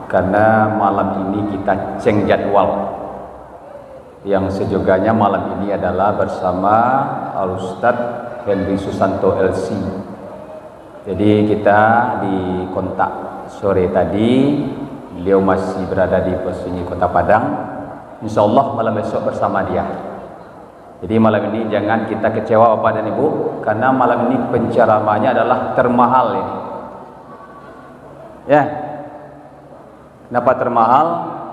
karena malam ini kita ceng jadwal. Yang sejoganya malam ini adalah bersama Al-Ustadz Henry Susanto LC. Jadi kita di kontak sore tadi, beliau masih berada di posisi Kota Padang. Insya Allah malam besok bersama dia. Jadi malam ini jangan kita kecewa Bapak dan Ibu, karena malam ini penceramahnya adalah termahal ini. Ya, kenapa termahal?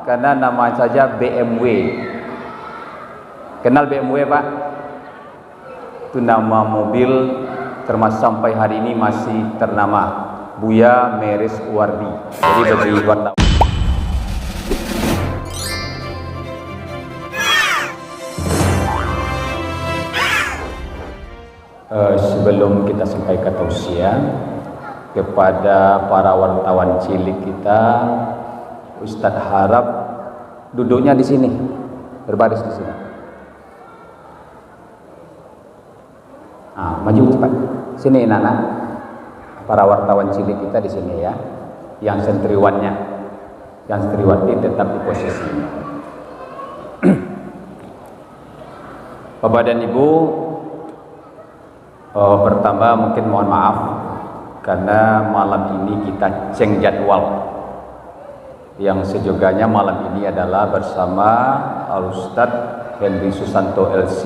Karena nama saja BMW. Kenal BMW Pak? Itu nama mobil termasuk sampai hari ini masih ternama, Buya Meris Wardi. Jadi bagi wartawan. Sebelum kita sampaikan tausiah kepada para wartawan cilik kita, Ustadz harap duduknya di sini, berbaris di sini. Maju cepat. Sini Nana. Para wartawan cilik kita di sini ya. Yang sentriwannya, yang sentriwati tetap di posisi. Bapak dan Ibu, pertama mungkin mohon maaf karena malam ini kita ceng jadwal. Yang sejoganya malam ini adalah bersama Al-Ustadz Henry Susanto LC.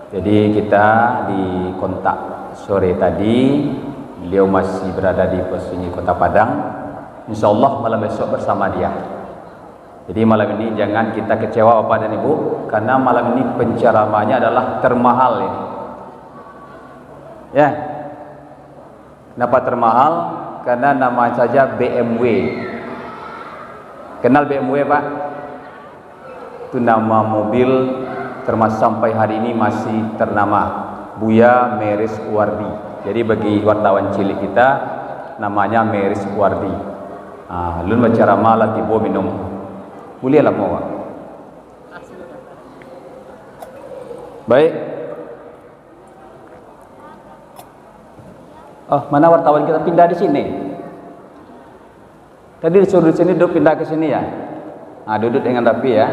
Jadi kita di kontak sore tadi, beliau masih berada di posisi Kota Padang. Insya Allah malam besok bersama dia. Jadi malam ini jangan kita kecewa Bapak dan Ibu, karena malam ini penceramahnya adalah termahal ini. Ya, kenapa termahal? Karena nama saja BMW. Kenal BMW Pak? Itu nama mobil termasuk sampai hari ini masih ternama, Buya Meris Wardi. Jadi bagi wartawan cilik kita namanya Meris Wardi. Lun berceramah lagi bawa minum. Boleh lah mau. Baik. Mana wartawan kita pindah di sini? Tadi disuruh di sini, duduk pindah ke sini ya. Duduk dengan rapi ya.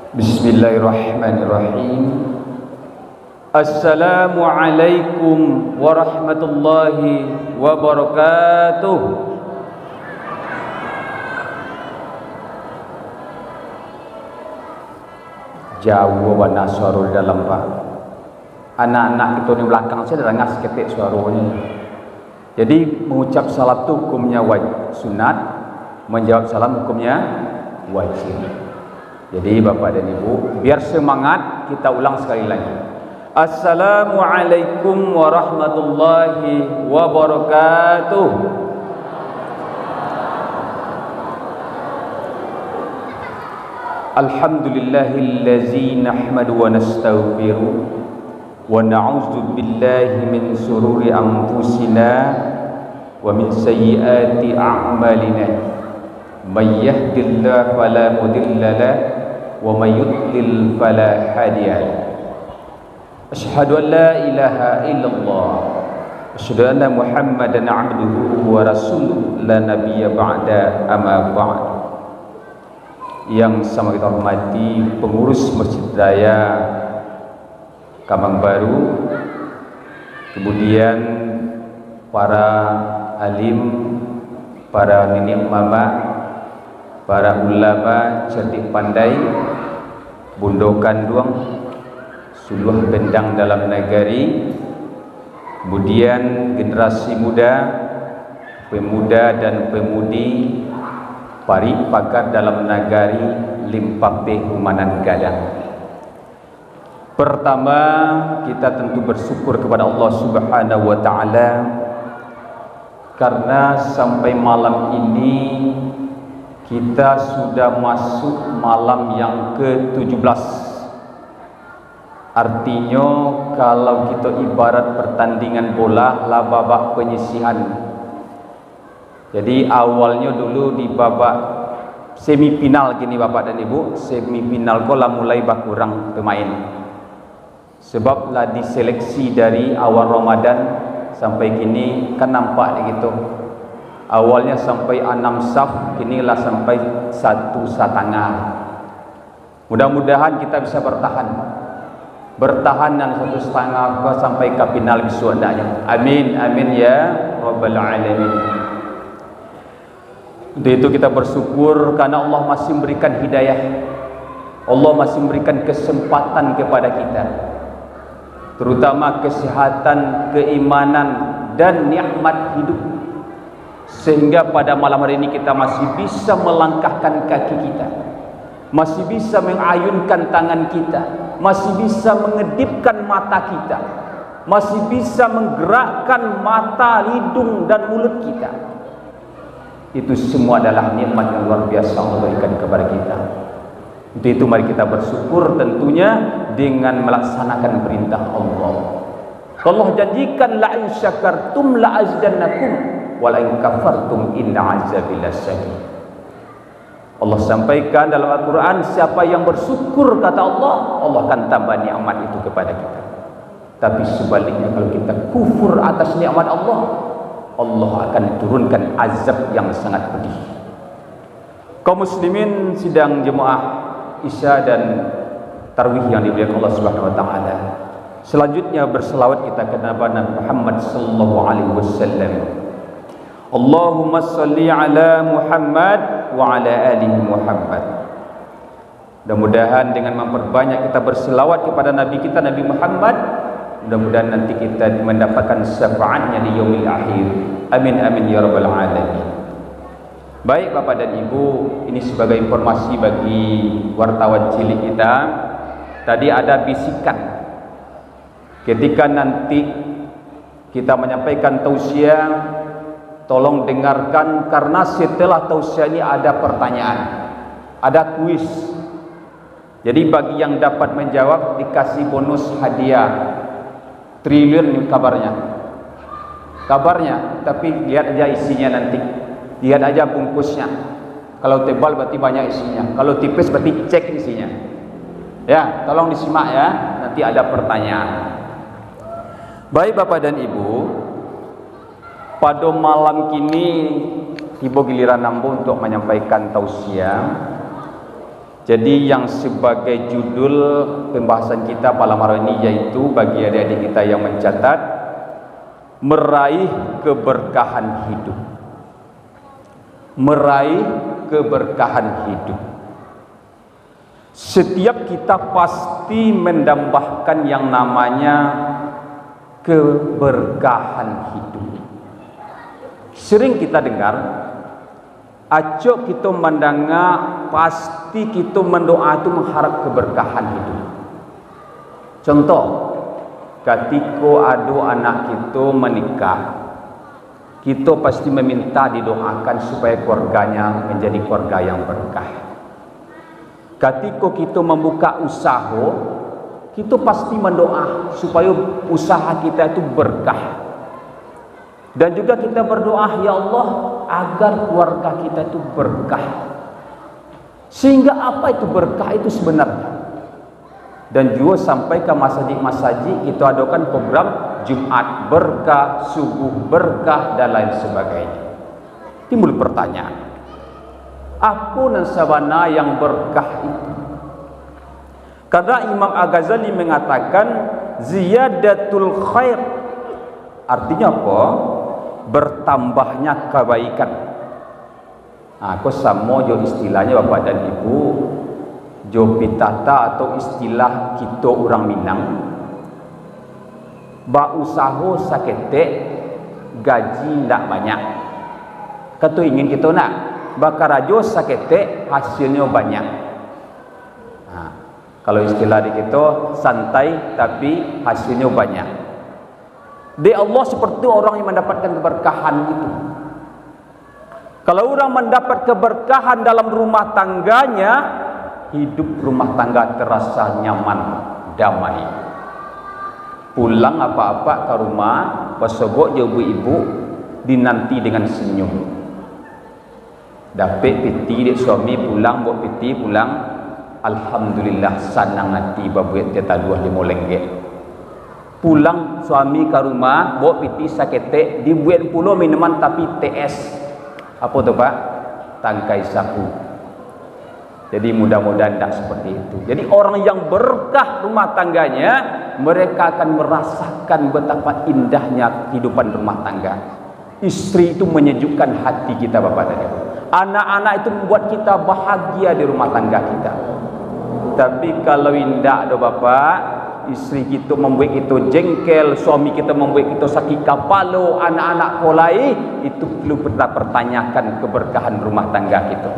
Bismillahirrahmanirrahim. Assalamualaikum warahmatullahi wabarakatuh. Jauh warna suara di dalam Pak. Anak-anak itu di belakang saya dengar seketik suaranya. Jadi mengucap salam itu hukumnya wajib sunat, menjawab salam hukumnya wajib. Jadi Bapak dan Ibu, biar semangat kita ulang sekali lagi. Assalamualaikum warahmatullahi wabarakatuh. Alhamdulillahillazi nahmadu wa nastaghfiruh wa na'udzu billahi min sururi anfusina wa min sayyiati a'malina. May yahdihillahu fala mudilla lahu wa may yudlil fala hadiya lahu. Asyhadu an la ilaha illallah, asyhadu anna Muhammadan 'abduhu wa rasuluhu, la nabiyya ba'da, amma ba'd. Yang sama kita hormati pengurus Masjid Raya Kambang Baru, kemudian para alim, para nenek mama, para ulama cerdik pandai, bundokan duang, suluh bendang dalam negeri, kemudian generasi muda, pemuda dan pemudi, pari pakar dalam nagari, limpah humanan gadang. Pertama, kita tentu bersyukur kepada Allah Subhanahu wa taala karena sampai malam ini kita sudah masuk malam yang ke-17. Artinya kalau kita ibarat pertandingan bola lah babak penyisihan. Jadi awalnya dulu di babak semifinal gini Bapak dan Ibu, semifinal kok lah mulai berkurang pemain. Sebab lah diseleksi dari awal Ramadan sampai kini kan nampak gitu. Awalnya sampai 6 saf, kini lah sampai 1 setengah. Mudah-mudahan kita bisa bertahan dan 1 setengah sampai ke final besok adanya. Amin amin ya rabbal alamin. Untuk itu kita bersyukur karena Allah masih memberikan hidayah. Allah masih memberikan kesempatan kepada kita, terutama kesehatan, keimanan dan nikmat hidup, sehingga pada malam hari ini kita masih bisa melangkahkan kaki kita, masih bisa mengayunkan tangan kita, masih bisa mengedipkan mata kita, masih bisa menggerakkan mata, hidung dan mulut kita. Itu semua adalah nikmat yang luar biasa Allah berikan kepada kita. Untuk itu mari kita bersyukur tentunya dengan melaksanakan perintah Allah. Allah janjikan la in syakartum la azidannakum wa la in kafartum inna azabi lasyadid. Allah sampaikan dalam Al-Qur'an, siapa yang bersyukur kata Allah, Allah akan tambah nikmat itu kepada kita. Tapi sebaliknya kalau kita kufur atas nikmat Allah, Allah akan turunkan azab yang sangat pedih. Kaum muslimin sidang jemaah Isya dan Tarawih yang dimuliakan Allah Subhanahu wa taala. Selanjutnya berselawat kita kepada Nabi Muhammad sallallahu alaihi wasallam. Allahumma shalli ala Muhammad wa ala ali Muhammad. Mudah-mudahan dengan memperbanyak kita berselawat kepada Nabi kita Nabi Muhammad, mudah-mudahan nanti kita mendapatkan syafaatnya di yaumil akhir. Amin amin ya rabbal alamin. Baik Bapak dan Ibu, ini sebagai informasi bagi wartawan cilik kita. Tadi ada bisikan ketika nanti kita menyampaikan tausiah, tolong dengarkan karena setelah tausiah ini ada pertanyaan, ada kuis. Jadi bagi yang dapat menjawab dikasih bonus hadiah triliun kabarnya, tapi lihat aja isinya nanti, lihat aja bungkusnya. Kalau tebal berarti banyak isinya, kalau tipis berarti cek isinya. Ya, tolong disimak ya, nanti ada pertanyaan. Baik Bapak dan Ibu, pada malam kini tiba giliran Nambo untuk menyampaikan tausiah. Jadi yang sebagai judul pembahasan kita malam hari ini yaitu bagi adik-adik kita yang mencatat, meraih keberkahan hidup. Meraih keberkahan hidup. Setiap kita pasti mendambakan yang namanya keberkahan hidup. Sering kita dengar, acok kita mendengar, pasti kita mendoa itu mengharap keberkahan hidup. Contoh, ketika ada anak kita menikah, kita pasti meminta didoakan supaya keluarganya menjadi keluarga yang berkah. Ketika kita membuka usaha, kita pasti mendoa supaya usaha kita itu berkah. Dan juga kita berdoa, ya Allah, agar keluarga kita itu berkah. Sehingga apa itu berkah itu sebenarnya? Dan juga sampai ke masjid-masjid kita adakan program Jumat berkah, subuh berkah dan lain sebagainya. Timbul pertanyaan, apa nasabana yang berkah itu? Karena Imam Al-Ghazali mengatakan ziyadatul khair, artinya apa? Bertambahnya kebaikan. Aku sama jo istilahnya Bapak dan Ibu, jo pitata atau istilah kita orang Minang, ba usaha sakete gaji ndak banyak. Kata ingin kita nak bakarajo sakete hasilnya banyak. Nah, kalau istilah di kita santai tapi hasilnya banyak. Di Allah seperti orang yang mendapatkan keberkahan itu. Kalau orang mendapat keberkahan dalam rumah tangganya, hidup rumah tangga terasa nyaman, damai. Pulang apa-apa ke rumah, pasogok ibu-ibu dinanti dengan senyum. Dapat piti dek suami pulang, buat piti pulang, alhamdulillah sanang hati babuat dia taluah di molengge. Pulang suami ke rumah, bawa piti sakete, dibuat puluh minuman tapi TS. Apa tu Pak? Tangkai sapu. Jadi mudah-mudahan tidak seperti itu. Jadi orang yang berkah rumah tangganya, mereka akan merasakan betapa indahnya kehidupan rumah tangga. Istri itu menyejukkan hati kita Bapak dan Ibu. Anak-anak itu membuat kita bahagia di rumah tangga kita. Tapi kalau indah do Bapak, istri kita membuat kita jengkel, suami kita membuat kita sakit kepala, anak-anak kolai, itu perlu kita pertanyakan keberkahan rumah tangga kita.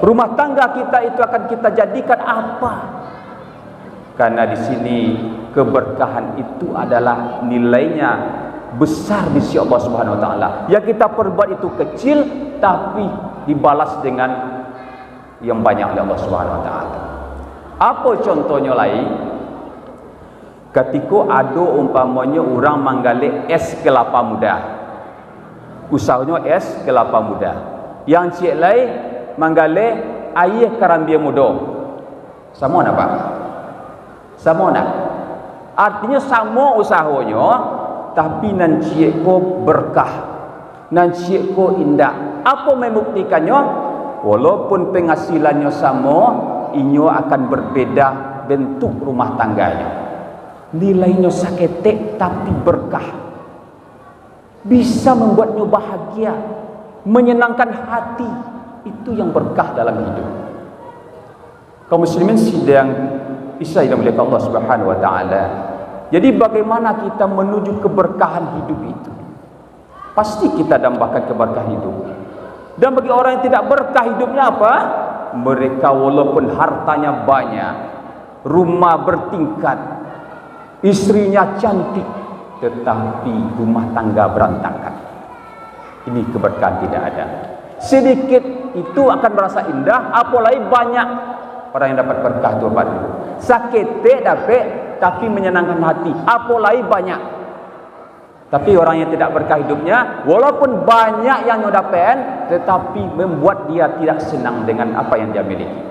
Rumah tangga kita itu akan kita jadikan apa? Karena di sini keberkahan itu adalah nilainya besar di sisi Allah Subhanahu wa taala. Yang kita perbuat itu kecil tapi dibalas dengan yang banyak oleh Allah Subhanahu wa taala. Apa contohnya lain? Ketika ada umpamanya orang manggali es kelapa muda. Usahanya es kelapa muda. Yang cik lain manggali air karambia muda. Sama nak Pak? Sama nak? Artinya sama usahanya, tapi nan cik ko berkah, nan cik ko indah. Apa membuktikannya? Walaupun penghasilannya sama, inyo akan berbeda bentuk rumah tangganya. Nilainya saketek tapi berkah. Bisa membuatnya bahagia, menyenangkan hati. Itu yang berkah dalam hidup. Kaum muslimin sidang Isa yang mulia Allah Subhanahu wa taala. Jadi bagaimana kita menuju keberkahan hidup itu? Pasti kita dambakan keberkahan hidup. Dan bagi orang yang tidak berkah hidupnya apa? Mereka walaupun hartanya banyak, rumah bertingkat, istrinya cantik, tetapi rumah tangga berantakan. Ini keberkahan tidak ada. Sedikit itu akan merasa indah, apalagi banyak orang yang dapat berkah itu Bapak. Sakit dapat tapi menyenangkan hati, apalagi banyak. Tapi orang yang tidak berkah hidupnya, walaupun banyak yang dapat, tetapi membuat dia tidak senang dengan apa yang dia miliki.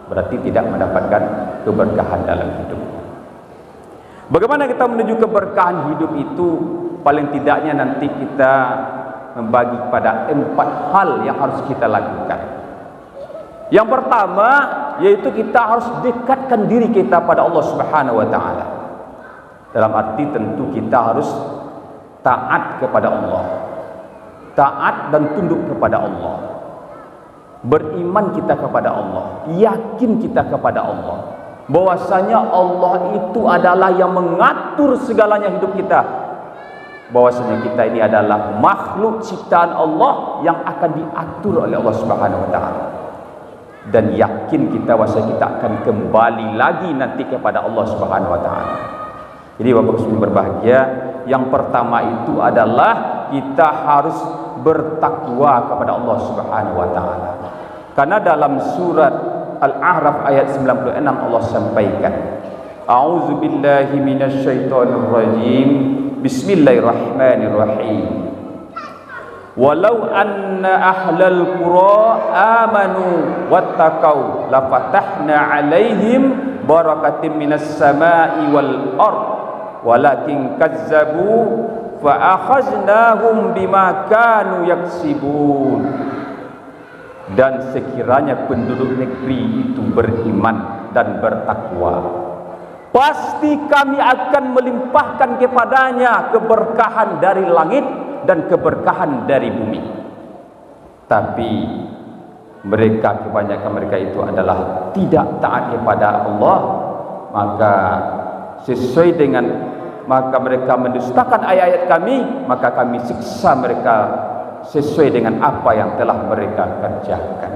Berarti tidak mendapatkan keberkahan dalam hidup. Bagaimana kita menuju keberkahan hidup itu? Paling tidaknya nanti kita membagi pada 4 hal yang harus kita lakukan. Yang pertama yaitu kita harus dekatkan diri kita pada Allah Subhanahu wa taala. Dalam arti tentu kita harus taat kepada Allah. Taat dan tunduk kepada Allah. Beriman kita kepada Allah, yakin kita kepada Allah bahwasanya Allah itu adalah yang mengatur segalanya hidup kita. Bahwasanya kita ini adalah makhluk ciptaan Allah yang akan diatur oleh Allah Subhanahu wa taala. Dan yakin kita bahwasanya kita akan kembali lagi nanti kepada Allah Subhanahu wa taala. Jadi Bapak Ibu berbahagia, yang pertama itu adalah kita harus bertakwa kepada Allah Subhanahu wa taala. Karena dalam surat Al-A'raf ayat 96 Allah sampaikan, A'udzu billahi minasyaitonir rajim. Bismillahirrahmanirrahim. Walau anna ahlal qura amanu wattaqau lafatahna alaihim barakatim minas samai wal ard walakin kazzabu fa akhaznahum bima kanu yaksibun. Dan sekiranya penduduk negeri itu beriman dan bertakwa, pasti kami akan melimpahkan kepadanya keberkahan dari langit dan keberkahan dari bumi. Tapi mereka, kebanyakan mereka itu adalah tidak taat kepada Allah, maka sesuai dengan mereka mendustakan ayat-ayat kami, maka kami siksa mereka sesuai dengan apa yang telah mereka kerjakan.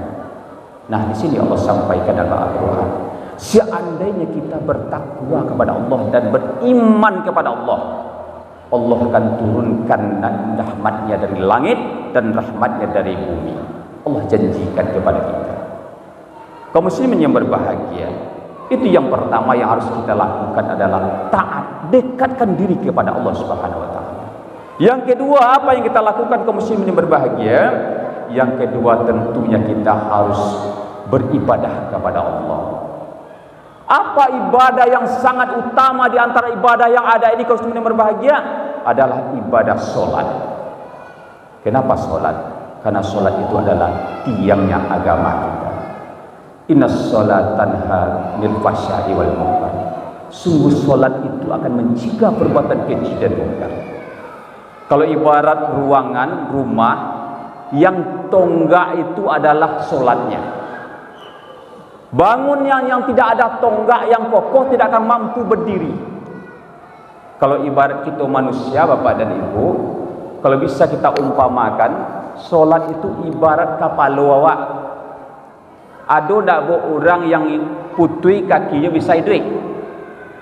Nah, di sini Allah sampaikan dalam Al-Quran, seandainya kita bertakwa kepada Allah dan beriman kepada Allah, Allah akan turunkan rahmatnya dari langit dan rahmatnya dari bumi. Allah janjikan kepada kita. Kaum muslimin yang berbahagia, itu yang pertama yang harus kita lakukan adalah taat, dekatkan diri kepada Allah Subhanahu wa taala. Yang kedua, apa yang kita lakukan kaum muslimin yang berbahagia? Yang kedua, tentunya kita harus beribadah kepada Allah. Apa ibadah yang sangat utama di antara ibadah yang ada ini kaum muslimin yang berbahagia? Adalah ibadah solat. Kenapa solat? Karena solat itu adalah tiangnya agama kita. Innas solat tanha anil fahsya'i wal munkar. Sungguh solat itu akan mencegah perbuatan keji dan munkar. Kalau ibarat ruangan rumah, yang tonggak itu adalah solatnya. Bangun yang tidak ada tonggak yang kokoh tidak akan mampu berdiri. Kalau ibarat kita manusia, Bapak dan Ibu, kalau bisa kita umpamakan, solat itu ibarat kapal awak. Ada tak orang yang putui kakinya bisa duit?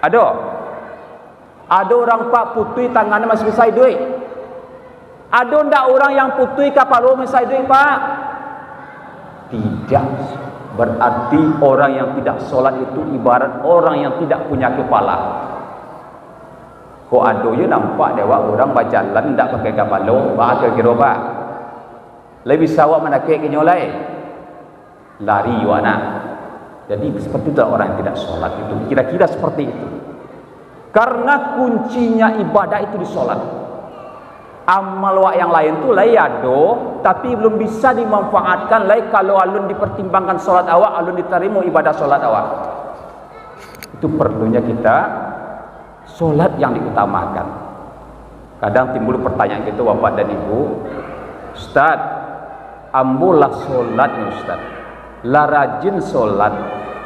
Ada. Ada orang pak putui tangannya masih bisa duit. Ada tak orang yang putui kapal awak bisa duit, Pak? Tidak. Berarti orang yang tidak solat itu ibarat orang yang tidak punya kepala. Kok ada je nampak dewa orang berjalan tak pakai kapalo, pak kira pak. Lebih sawak menakik kenyolai. Lari wana. Jadi seperti itu orang yang tidak solat itu. Kira-kira seperti itu. Karena kuncinya ibadah itu di solat. Amal wak yang lain tu lai ado, tapi belum bisa dimanfaatkan lai kalau alun dipertimbangkan solat awak, alun diterima ibadah solat awak. Itu perlunya kita solat yang diutamakan. Kadang timbul pertanyaan gitu Bapak dan Ibu, Ustaz, ambo lah solat ya Ustaz, lah rajin solat,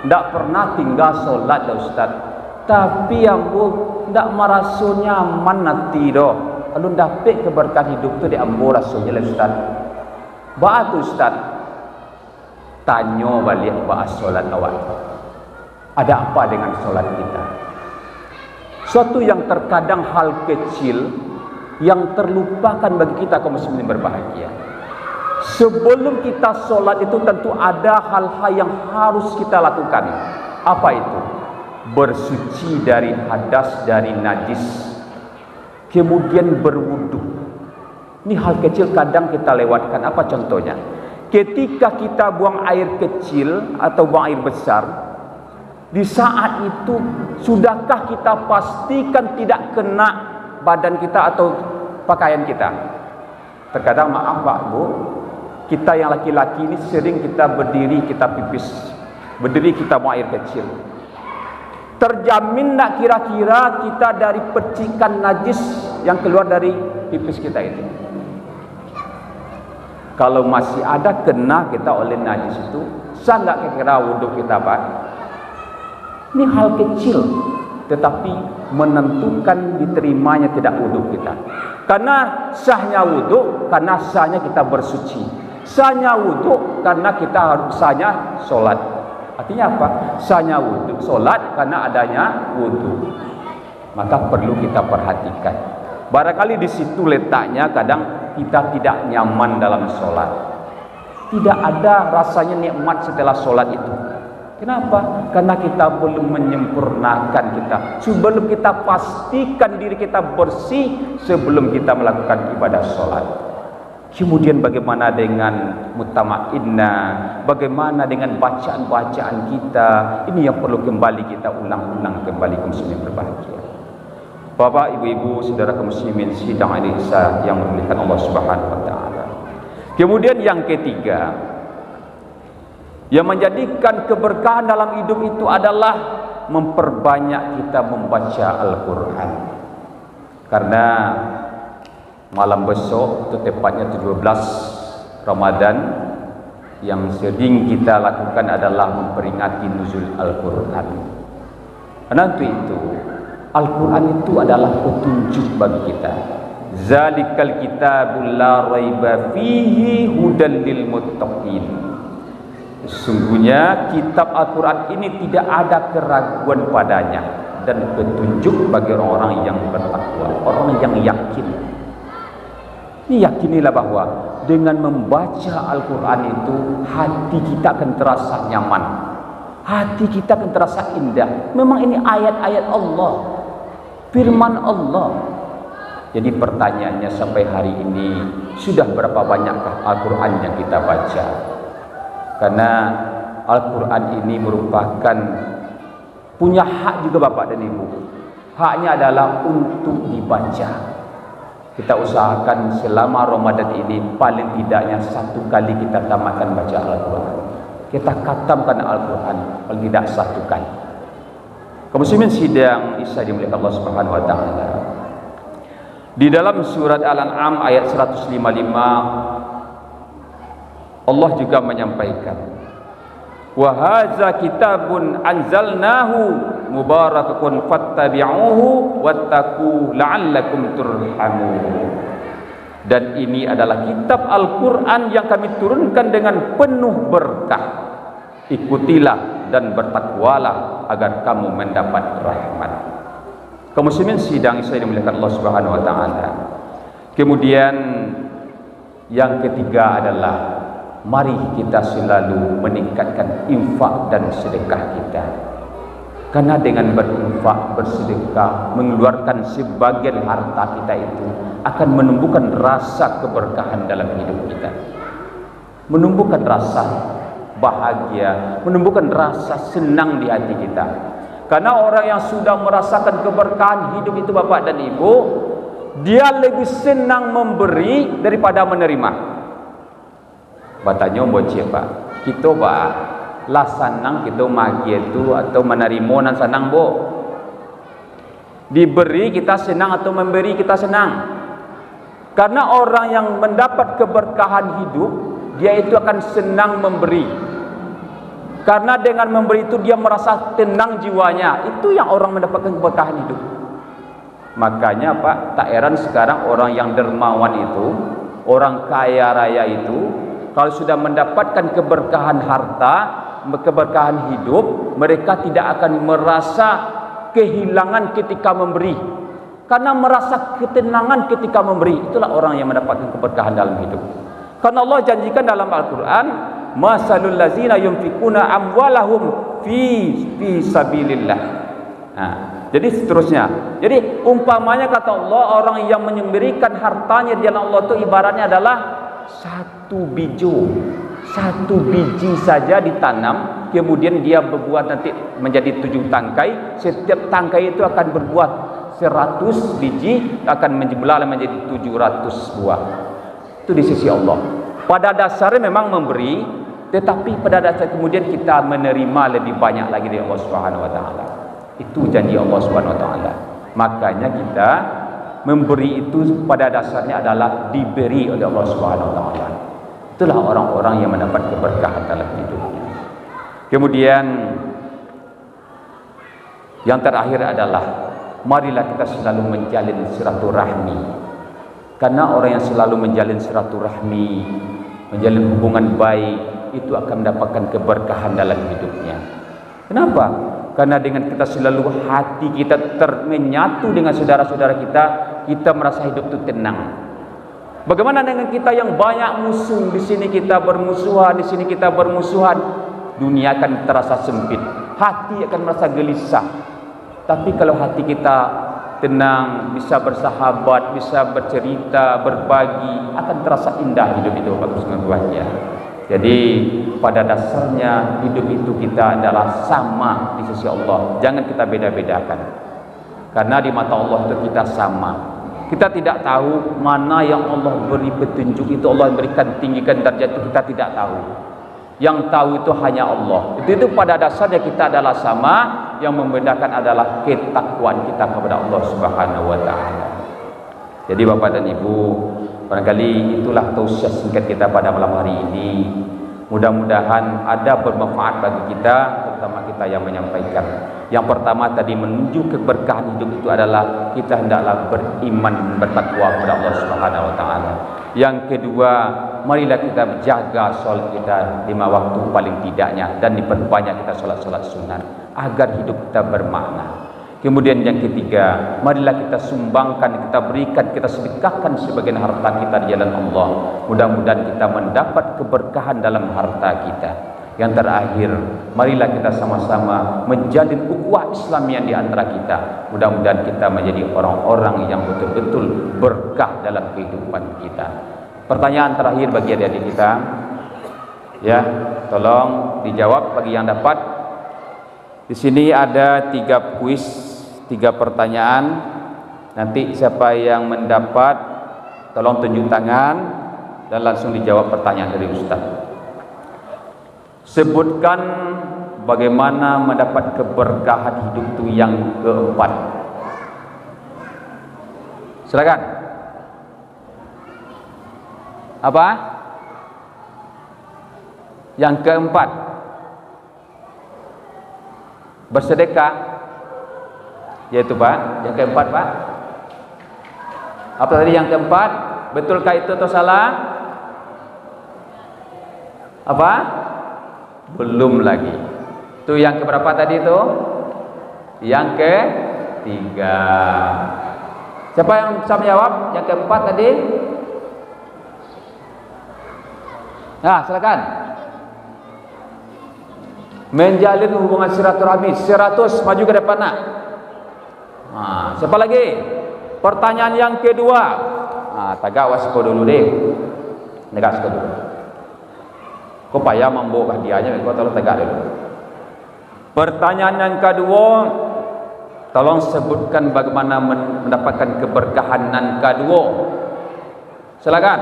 ndak pernah tinggal solat ya Ustaz, tapi ambo ndak merasa nyaman nanti doh. Alun dapat keberkahan hidup tu di ambo rasanya lah Ustaz. Ba'a tu Ustaz, tanya balik ba'a solat awak. Ada apa dengan solat kita? Suatu yang terkadang hal kecil yang terlupakan bagi kita kaum muslimin berbahagia. Sebelum kita solat itu tentu ada hal-hal yang harus kita lakukan. Apa itu? Bersuci dari hadas, dari najis. Kemudian berwudu. Ini hal kecil kadang kita lewatkan. Apa contohnya? Ketika kita buang air kecil atau buang air besar, di saat itu sudahkah kita pastikan tidak kena badan kita atau pakaian kita? Terkadang maaf Pak Bu, kita yang laki-laki ini sering kita berdiri kita pipis, berdiri kita buang air kecil. Terjamin tak kira-kira kita dari percikan najis yang keluar dari pipis kita itu? Kalau masih ada kena kita oleh najis itu, sah tak kira wudhu kita Pak? Ini hal kecil, tetapi menentukan diterimanya tidak wudhu kita. Karena sahnya wudhu, karena sahnya kita bersuci. Sahnya wudhu, karena kita harus sahnya solat. Artinya apa? Sahnya wudhu, solat karena adanya wudhu. Maka perlu kita perhatikan. Barangkali di situ letaknya kadang kita tidak nyaman dalam solat. Tidak ada rasanya nikmat setelah solat itu. Kenapa? Karena kita belum menyempurnakan kita. Sebelum kita pastikan diri kita bersih sebelum kita melakukan ibadah solat. Kemudian bagaimana dengan mutama'inna, bagaimana dengan bacaan-bacaan kita? Ini yang perlu kembali kita ulang-ulang kembali kaum muslimin berbahagia. Bapak, ibu-ibu, saudara kaum muslimin sidang Al-Ihsan yang dimuliakan Allah Subhanahu wa taala. Kemudian yang ketiga, yang menjadikan keberkahan dalam hidup itu adalah memperbanyak kita membaca Al-Qur'an. Karena malam besok itu tepatnya 17 Ramadan, yang sering kita lakukan adalah memperingati nuzul Al-Qur'an. Karena itu Al-Qur'an itu adalah petunjuk bagi kita. Zalikal kitabul la raiba fihi hudal lil muttaqin. Sesungguhnya kitab Al-Qur'an ini tidak ada keraguan padanya dan petunjuk bagi orang-orang yang bertakwa, orang yang yakin. Ini yakinilah bahwa dengan membaca Al-Quran itu hati kita akan terasa nyaman, hati kita akan terasa indah. Memang ini ayat-ayat Allah, firman Allah Jadi pertanyaannya sampai hari ini, sudah berapa banyakkah Al-Quran yang kita baca? Karena Al-Quran ini merupakan punya hak juga Bapak dan Ibu. Haknya adalah untuk dibaca. Kita usahakan selama Ramadan ini paling tidaknya 1 kali kita tamatkan baca Al-Quran. Kita khatamkan Al-Quran paling tidak 1 kali. Kaum muslimin sidang Isa dimuliakan Allah Subhanahu wa taala. Di dalam surat Al-An'am ayat 155 Allah juga menyampaikan, wa hadza kitabun anzalnahu mubarakun fattabi'uhu wattaqu la'allakum turhamun. Dan ini adalah kitab Al-Quran yang kami turunkan dengan penuh berkah. Ikutilah dan bertakwalah agar kamu mendapat rahmat. Kaum muslimin sidang Isa dimuliakan Allah Subhanahu wa taala. Kemudian yang ketiga adalah mari kita selalu meningkatkan infak dan sedekah kita. Karena dengan berinfak, bersedekah, mengeluarkan sebagian harta kita itu akan menumbuhkan rasa keberkahan dalam hidup kita. Menumbuhkan rasa bahagia, menumbuhkan rasa senang di hati kita. Karena orang yang sudah merasakan keberkahan hidup itu Bapak dan Ibu, dia lebih senang memberi daripada menerima. Batanya bocil Pak, kita Pak lah sanang kita magi itu atau menerima nan senang bo. Diberi kita senang atau memberi kita senang. Karena orang yang mendapat keberkahan hidup, dia itu akan senang memberi. Karena dengan memberi itu dia merasa tenang jiwanya. Itu yang orang mendapatkan keberkahan hidup. Makanya Pak, tak heran sekarang orang yang dermawan itu, orang kaya raya itu, kalau sudah mendapatkan keberkahan harta, keberkahan hidup, mereka tidak akan merasa kehilangan ketika memberi. Karena merasa ketenangan ketika memberi. Itulah orang yang mendapatkan keberkahan dalam hidup. Karena Allah janjikan dalam Al-Quran, masalul lazina yunfikuna amwalahum fi sabilillah. Nah, jadi seterusnya. Jadi umpamanya kata Allah, orang yang memberikan hartanya di jalan Allah itu ibaratnya adalah satu biji saja ditanam, kemudian dia berbuah nanti menjadi 7 tangkai. Setiap tangkai itu akan berbuah 100 biji, akan menjumlah menjadi 700 buah. Itu di sisi Allah. Pada dasarnya memang memberi, tetapi pada dasar kemudian kita menerima lebih banyak lagi dari Allah Subhanahu wa taala. Itu janji Allah Subhanahu wa taala. Makanya kita memberi itu pada dasarnya adalah diberi oleh Allah Subhanahu wa taala. Itulah orang-orang yang mendapat keberkahan dalam hidupnya. Kemudian yang terakhir adalah marilah kita selalu menjalin silaturahmi. Karena orang yang selalu menjalin silaturahmi, menjalin hubungan baik, itu akan mendapatkan keberkahan dalam hidupnya. Kenapa? Karena dengan kita selalu hati kita menyatu dengan saudara-saudara kita merasa hidup itu tenang. Bagaimana dengan kita yang banyak musuh? Di sini kita bermusuhan, di sini kita bermusuhan. Dunia akan terasa sempit, hati akan merasa gelisah. Tapi kalau hati kita tenang, bisa bersahabat, bisa bercerita, berbagi, akan terasa indah hidup itu bagus membuatnya. Jadi pada dasarnya hidup itu kita adalah sama di sisi Allah. Jangan kita beda-bedakan. Karena di mata Allah itu kita sama. Kita tidak tahu mana yang Allah beri petunjuk itu, Allah berikan tinggikan derajat itu kita tidak tahu. Yang tahu itu hanya Allah. Itu pada dasarnya kita adalah sama. Yang membedakan adalah ketakwaan kita kepada Allah Subhanahu wa taala. Jadi Bapak dan Ibu, barangkali itulah tausiah singkat kita pada malam hari ini. Mudah-mudahan ada bermanfaat bagi kita, terutama kita yang menyampaikan. Yang pertama tadi menuju keberkahan hidup itu adalah kita hendaklah beriman, bertakwa kepada Allah Subhanahu wa taala. Yang kedua, marilah kita jaga solat kita 5 waktu paling tidaknya, dan diperbanyak kita solat-solat sunat agar hidup kita bermakna. Kemudian yang ketiga, marilah kita sumbangkan, kita berikan, kita sedekahkan sebagian harta kita di jalan Allah. Mudah-mudahan kita mendapat keberkahan dalam harta kita. yang terakhir, marilah kita sama-sama menjadi ukhuwah Islamiyah di antara kita. Mudah-mudahan kita menjadi orang-orang yang betul-betul berkah dalam kehidupan kita. Pertanyaan terakhir bagi adik-adik kita, ya, tolong dijawab bagi yang dapat. Di sini ada 3 kuis, 3 pertanyaan. Nanti siapa yang mendapat, tolong tunjuk tangan dan langsung dijawab pertanyaan dari Ustaz. Sebutkan bagaimana mendapat keberkahan hidup itu yang keempat. Silakan. Apa? Yang keempat, bersedekah. Yaitu Pak, yang keempat Pak. Apa tadi yang keempat? Betulkah itu atau salah? Apa? Belum lagi. Itu yang keberapa tadi itu? Yang ketiga. Siapa yang bisa menjawab? Yang keempat tadi? Nah, silakan. Menjalin hubungan silaturahmi. 100, maju ke depan nak. Nah, siapa lagi? Pertanyaan yang kedua. Nah, tagak wasko dulu deh. Negak wasko dulu. Kau payah membawa hadiahnya, kau tolong tegak dulu. Pertanyaan yang kedua, tolong sebutkan bagaimana mendapatkan keberkahan yang kedua. Silakan.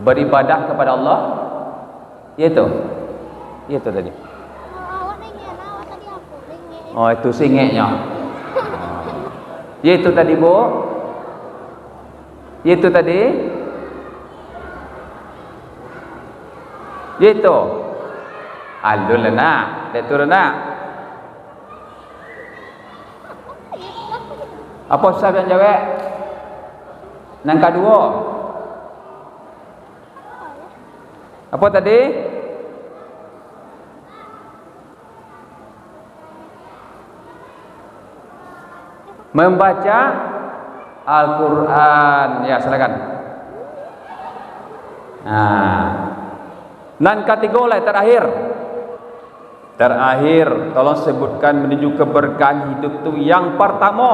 Beribadah kepada Allah. Itu tadi. Oh, itu singeknya. Itu tadi Bu. Itu tadi. Itu. Alul nak, detur nak. Apa Ustaz yang jawab? Yang kedua. Apa tadi? Membaca Al-Quran. Ya, silakan. Nah, nan ketiga lah terakhir. Terakhir, tolong sebutkan menuju keberkahan hidup itu yang pertama.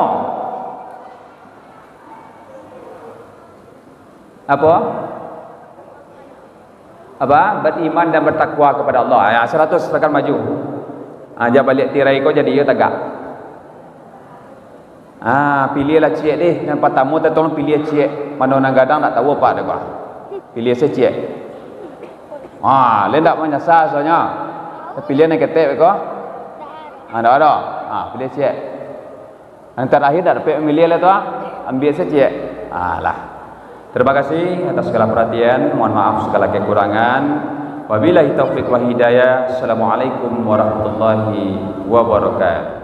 Apa? Beriman dan bertakwa kepada Allah. Ya, 100, silakan maju. Aja balik tirai kau jadi ya tagak. Pilihlah cik deh. Yang pertama tolong pilih cik. Mana orang gadang tak tahu apa dah. Pilih saya cik. Lain tak menyasar soalnya. Pilih yang ketek kau. Tak ada. Pilih cik. Yang terakhir dah dapat memilih lah tu. Ambil saya cik. Lah. Terima kasih atas segala perhatian. Mohon maaf segala kekurangan. Wabillahi taufiq wal hidayah. Assalamualaikum warahmatullahi wabarakatuh.